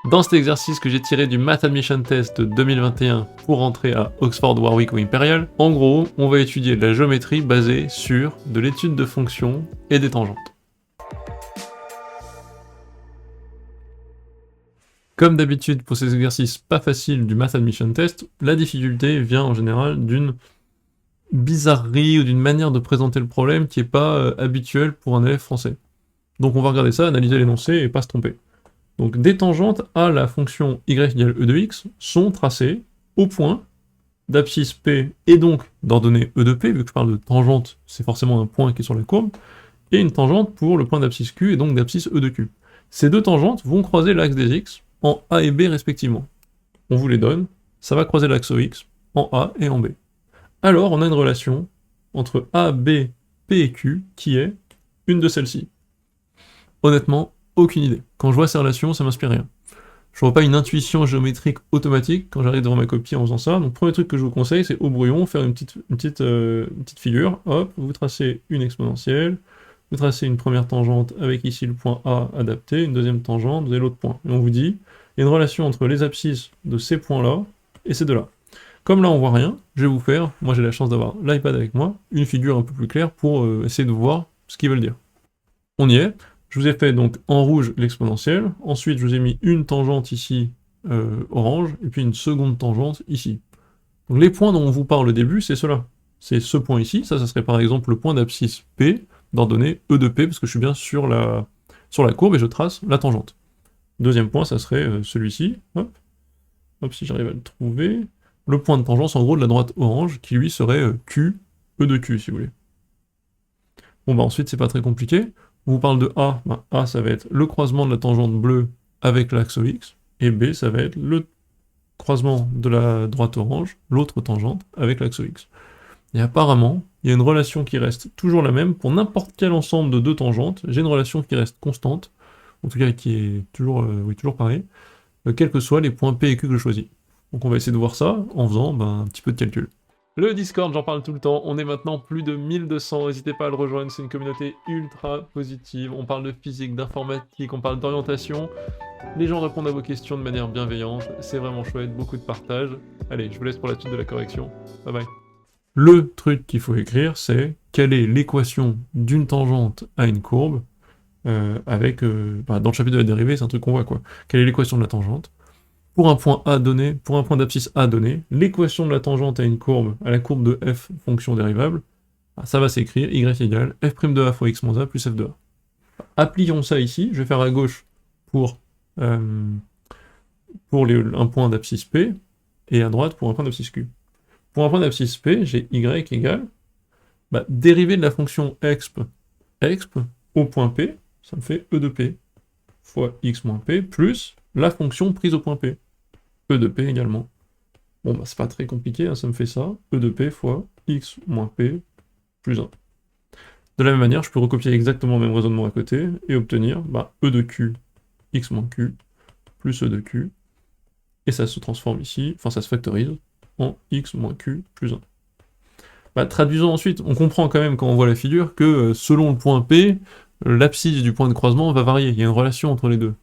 Dans cet exercice que j'ai tiré du Math Admission Test 2021 pour entrer à Oxford, Warwick ou Imperial, en gros, on va étudier de la géométrie basée sur de l'étude de fonctions et des tangentes. Comme d'habitude pour ces exercices pas faciles du Math Admission Test, la difficulté vient en général d'une bizarrerie ou d'une manière de présenter le problème qui n'est pas habituelle pour un élève français. Donc on va regarder ça, analyser l'énoncé et pas se tromper. Donc des tangentes à la fonction y égale e de x sont tracées au point d'abscisse P et donc d'ordonnée e de P, vu que je parle de tangente, c'est forcément un point qui est sur la courbe, et une tangente pour le point d'abscisse Q et donc d'abscisse e de Q. Ces deux tangentes vont croiser l'axe des x en A et B respectivement. On vous les donne, ça va croiser l'axe OX en A et en B. Alors on a une relation entre A, B, P et Q qui est une de celles-ci. Honnêtement, aucune idée. Quand je vois ces relations, ça m'inspire rien. Je vois pas une intuition géométrique automatique quand j'arrive devant ma copie en faisant ça. Donc premier truc que je vous conseille, c'est au brouillon, faire une petite figure. Hop, vous tracez une exponentielle, vous tracez une première tangente avec ici le point A adapté, une deuxième tangente, vous avez l'autre point. Et on vous dit, il y a une relation entre les abscisses de ces points-là et ces deux-là. Comme là on voit rien, je vais vous faire, moi j'ai la chance d'avoir l'iPad avec moi, une figure un peu plus claire pour essayer de voir ce qu'ils veulent dire. On y est. Je vous ai fait donc en rouge l'exponentielle, ensuite je vous ai mis une tangente ici orange, et puis une seconde tangente ici. Donc les points dont on vous parle au début, c'est cela. C'est ce point ici, ça serait par exemple le point d'abscisse P, d'ordonnée E de P, parce que je suis bien sur la courbe et je trace la tangente. Deuxième point, ça serait celui-ci, hop, si j'arrive à le trouver. Le point de tangence en gros de la droite orange, qui lui serait Q, E de Q si vous voulez. Bon bah ensuite c'est pas très compliqué. On vous parle de A, bah, A ça va être le croisement de la tangente bleue avec l'axe OX, et B ça va être le croisement de la droite orange, l'autre tangente, avec l'axe OX. Et apparemment, il y a une relation qui reste toujours la même pour n'importe quel ensemble de deux tangentes, j'ai une relation qui reste constante, en tout cas qui est toujours, toujours pareil, quels que soient les points P et Q que je choisis. Donc on va essayer de voir ça en faisant un petit peu de calcul. Le Discord, j'en parle tout le temps, on est maintenant plus de 1200, n'hésitez pas à le rejoindre, c'est une communauté ultra positive, on parle de physique, d'informatique, on parle d'orientation, les gens répondent à vos questions de manière bienveillante, c'est vraiment chouette, beaucoup de partage. Allez, je vous laisse pour la suite de la correction, bye bye. Le truc qu'il faut écrire, c'est quelle est l'équation d'une tangente à une courbe, avec, dans le chapitre de la dérivée, c'est un truc qu'on voit quoi, quelle est l'équation de la tangente. Pour un point A donné, pour un point d'abscisse A donné, l'équation de la tangente à une courbe, à la courbe de f fonction dérivable, ça va s'écrire y égale f' de a fois x moins a plus f de a. Appliquons ça ici, je vais faire à gauche pour un point d'abscisse P, et à droite pour un point d'abscisse Q. Pour un point d'abscisse P, j'ai y égale dérivée de la fonction exp au point P, ça me fait e de P fois x moins P plus la fonction prise au point P. E de P également. Bon c'est pas très compliqué, hein, ça me fait ça, E de P fois x moins P plus 1. De la même manière, je peux recopier exactement le même raisonnement à côté, et obtenir E de Q, x moins Q, plus E de Q, et ça se transforme ici, enfin ça se factorise, en x moins Q plus 1. Traduisons ensuite, on comprend quand même quand on voit la figure que selon le point P, l'abscisse du point de croisement va varier, il y a une relation entre les deux.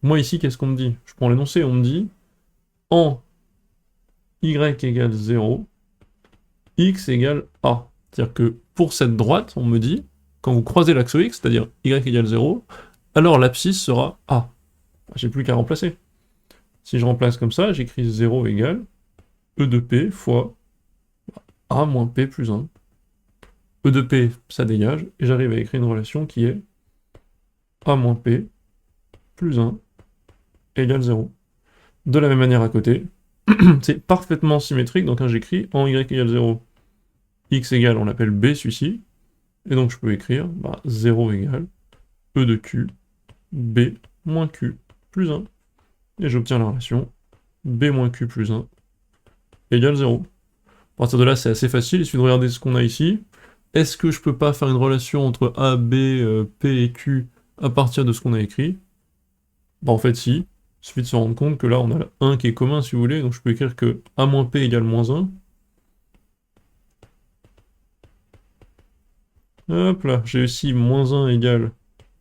Moi ici, qu'est-ce qu'on me dit? Je prends l'énoncé, on me dit en y égale 0, x égale a. C'est-à-dire que pour cette droite, on me dit, quand vous croisez l'axe x, c'est-à-dire y égale 0, alors l'abscisse sera a. J'ai plus qu'à remplacer. Si je remplace comme ça, j'écris 0 égale e de p fois a moins p plus 1. E de p, ça dégage, et j'arrive à écrire une relation qui est a moins p plus 1 égale 0. De la même manière à côté, c'est parfaitement symétrique, donc j'écris en y égale 0, x égale, on l'appelle b celui-ci, et donc je peux écrire 0 égale e de q, b moins q plus 1, et j'obtiens la relation b moins q plus 1 égale 0. À partir de là, c'est assez facile, il suffit de regarder ce qu'on a ici. Est-ce que je peux pas faire une relation entre a, b, p et q à partir de ce qu'on a écrit? En fait, si. Il suffit de se rendre compte que là, on a 1 qui est commun, si vous voulez, donc je peux écrire que a moins p égale moins 1. Hop là, j'ai aussi moins 1 égale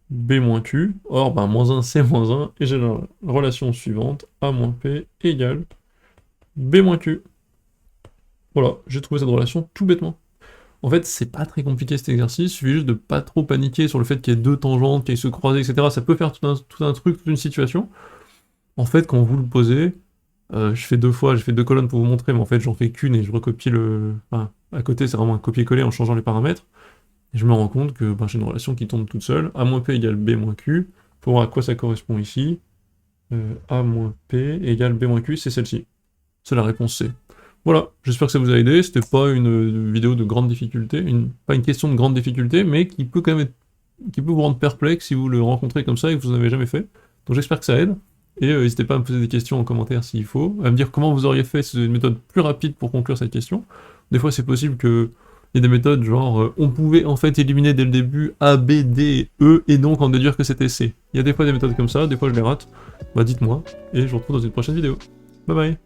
B moins Q. Or, ben, moins 1, c'est moins 1, et j'ai la relation suivante, A moins P égale B moins Q. Voilà, j'ai trouvé cette relation tout bêtement. En fait, c'est pas très compliqué cet exercice, il suffit juste de pas trop paniquer sur le fait qu'il y ait deux tangentes, qu'elles se croisent, etc. Ça peut faire tout un truc, toute une situation. En fait, quand vous le posez, je fais deux fois, j'ai fait deux colonnes pour vous montrer, mais en fait, j'en fais qu'une et je recopie le... Enfin, à côté, c'est vraiment un copier-coller en changeant les paramètres. Et je me rends compte que ben, j'ai une relation qui tombe toute seule. A moins P égale B moins Q. Pour voir à quoi ça correspond ici. A moins P égale B moins Q, c'est celle-ci. C'est la réponse C. Voilà, j'espère que ça vous a aidé. C'était pas une vidéo de grande difficulté, pas une question de grande difficulté, mais qui peut quand même qui peut vous rendre perplexe si vous le rencontrez comme ça et que vous n'en avez jamais fait. Donc j'espère que ça aide. Et n'hésitez pas à me poser des questions en commentaire s'il faut, à me dire comment vous auriez fait si vous avez une méthode plus rapide pour conclure cette question. Des fois c'est possible que il y ait des méthodes genre on pouvait en fait éliminer dès le début A, B, D, E et donc en déduire que c'était C. Il y a des fois des méthodes comme ça, des fois je les rate. Bah dites-moi, et je vous retrouve dans une prochaine vidéo. Bye bye.